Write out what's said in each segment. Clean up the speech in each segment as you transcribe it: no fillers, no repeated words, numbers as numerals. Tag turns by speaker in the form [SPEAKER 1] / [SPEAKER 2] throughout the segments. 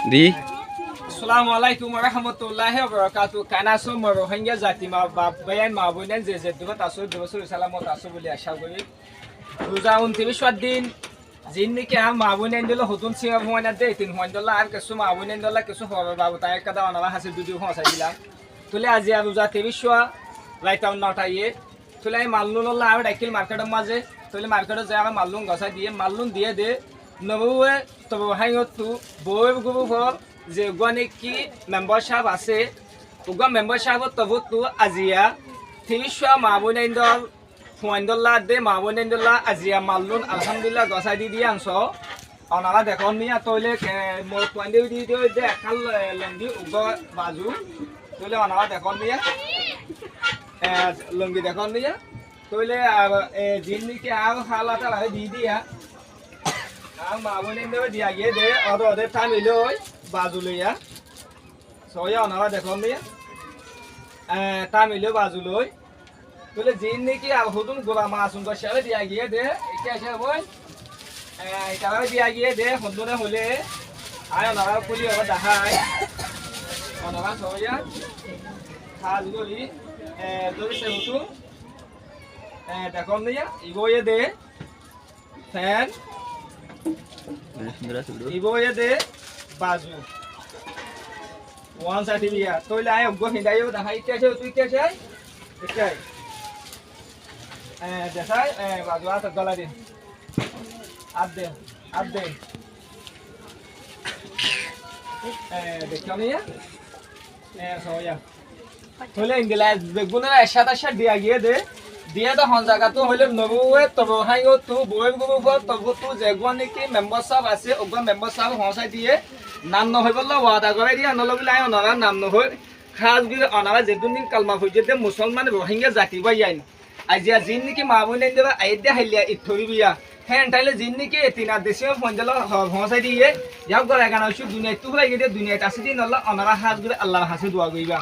[SPEAKER 1] di
[SPEAKER 2] Assalamualaikum warahmatullahi wabarakatuh. Kana so mo Rohingya জাতি মা বায়ান মা বোনেন যে দুবা তাসো দুবছর সালামত আসো বলে আশা করি। রোজা 29 দিন জিন্নিকে মা বোনেন দিল হতুন সিয়া ভয়না দে তিন হন্দলা আর কিছু মা বোনেন দলা কিছু হবে বাবু তাই কাদা অনালা হাসি ভিডিও হসাই দিলাম। তুলে আজি আর রোজা 23 রাইতাও নটাইয়ে তুলে মাল্লুল্লাহ আর ডাকিল মার্কেটের মাঝে তুলে মার্কেটে যায় আর মাল্লুন গসা দিয়ে মাল্লুন দিয়ে দে নবুয়ে তবে হাইও তু বই গুবু ফর যে গনেকি মেম্বারশিপ আছে উগা মেম্বারশিপ তবু তু আজিয়া 23 মা বোনেন দল ফুয়াইন্দল্লা দে মা বোনেন্দল্লা আজিয়া মাল্লুন আলহামদুলিল্লাহ গসাই দি দিয়ে আনছ অনারা দেখুন নিয়া তইলে মোর ফুয়াইন্দে দি দিও দে একাল লঙ্গি উগ বাজু তইলে অনারা দেখুন নিয়া লঙ্গি দেখুন নিয়া তইলে জিন্নিকে আর হালাটা লাগে দি দিয়া আর মা বোনেন্দে দিয়া গিয়ে দে ওদের টাইমিলো বাজু লইয়া সয়া অনারা দেখুন নিয়া টাইমিলো বাজু লই তুলে জিন নাকি আর হতুন গোলা মাছ উনকা শেয়ারে দিয়া গিয়ে দে এটা এসে বই কালারে দিয়া গিয়ে দে হতুনে হলে আয় নারা পুলি হবে দেখায় অনারা সয়া খাজ গলি দরি সে হতু দেখুন নিয়া ইগোয়ে দে ফ্যান ইগোয়ে দে বাজু ওয়ান সাইড দিয়া তইলে আয় অগ্গ হিন্দাইও দেখাই এটা এসে তুই কে এসে এটাই দেখাই বাজু আছে গলা দিন আপ দে দেখো নিয়া সয়া হলে ইংলা বেগুনের একসাথে একসাথে দিয়া গিয়ে দে দিয়ে তো হন জায়গা তো হইলে নবুয়ে তবু হাইও তু বই গুবু তবু তু যেগুন নাকি মেম্বারশিপ আছে ওগুন মেম্বারশিপ হসাই দিয়ে নাম ন হই বললা ওয়াদা করে দিয়া নলবিলা অনারা নাম ন হই খাস গিয়ে অনারা যেদিন দিন কালমা হইছে দে মুসলমান রোহিঙ্গা জাতি বাই আইন আজিয়া জিন নাকি মা বোনেন দেবা আইদে হাইলিয়া ইথরি বিয়া হ্যাঁ তাইলে জিন নাকি তিনা দেশে ফঞ্জল হসাই দিয়ে যাও গলা গানা হইছে দুনিয়া তু হই গিয়ে দুনিয়া কাছে দিন নল্লা অনারা হাস গিয়ে আল্লাহর হাসে দোয়া কইবা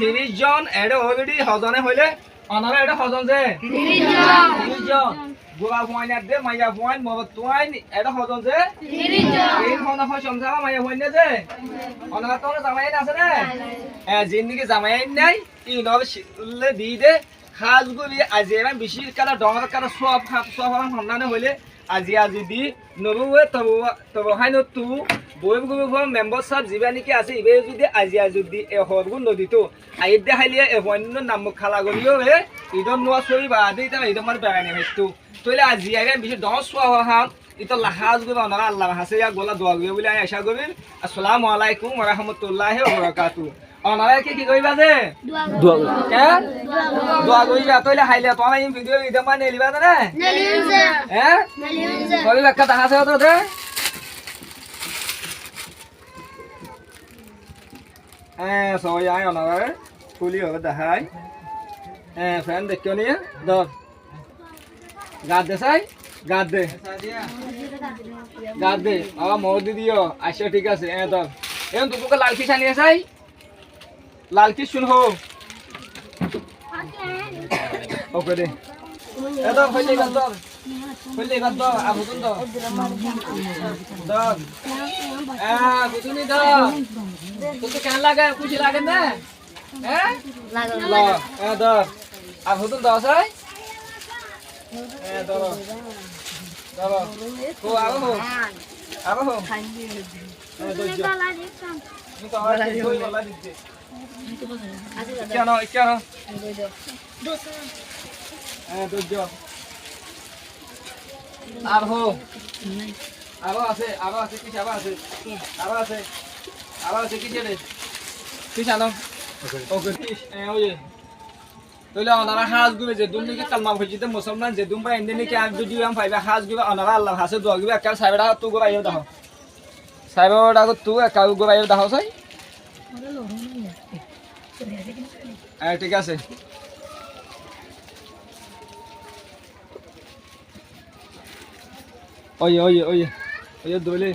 [SPEAKER 2] 30 জন এডে অলরেডি হজনে হইলে অনারা এটা হজন যে 30 জন গোলা ফয়না দে মাইয়া ফয়ন মবত তুয়াইন এটা হজন যে 30 জন এই হনা হয় সংসার মাইয়া ফয়না যে অনারা তো জামাই না আছে রে জিন্দিগি জামাই নাই ই নলে দি দে খাজগুলি আজি এমন বেশি কালা ডঙর কালা সব হামনানে হইলে আজি দি নবুয়ে তবু হাইনো তু বই গুবু মেম্বারশিপ জিবা নাকি আছে ইবে যদি আজি যদি এ হরগু নদীতো আইদে হাইলিয়া এ হন্য নাম খালা গলিও হে ইদন নোয়া সই বা দে তা ইদন মার বেগানে হইতো তইলে আজি আগে বেশি 10 সোয়া হাম ইতো লাহাজ গুবা না আল্লাহ হাসে ইয়া গোলা দোয়া গবে বলে আশা করি আসসালামু আলাইকুম ওয়া রাহমাতুল্লাহি ওয়া বারাকাতুহু অনারা কি কইবা যে দোয়া কইবা তইলে হাইলে তোরা এই ভিডিও ইদা মানে লিবা না নেলিউছে নেলিউছে কই ব্যাখ্যা দেখাছে তো দে সবাই আয় অনারা ফুলি হবে দেখাই ফ্যান দেখো নিয়ে দর গাদ দে সাই গাদ দে মৌদি দিও আসো ঠিক আছে দর এখন তোকে লালকি ছানিয়ে চাই লালকি শুন হো ওকে দে দর হইলে গাদ দর আবুতুন দর বুতুনি দর তোকে কেন লাগে খুশি লাগে না দর আবুতুন দর সাই দর কো আবো কেন আরো আছে কি কি রে কি জানো ওকে ওই তইলে অনারা হাজ গুবে যে দুনিকে কালমা হইতে মুসলমান যে দুম পাই ইন্দিনে কি আর ভিডিও আম পাইবা হাজ গুবে অনারা আল্লাহ হাসে দোয়া গুবে একা সাইবড়া তু গো আইও দাও সাইবড়া গো তু একা গো আইও দাও সাই ঠিক আছে ওই দোলে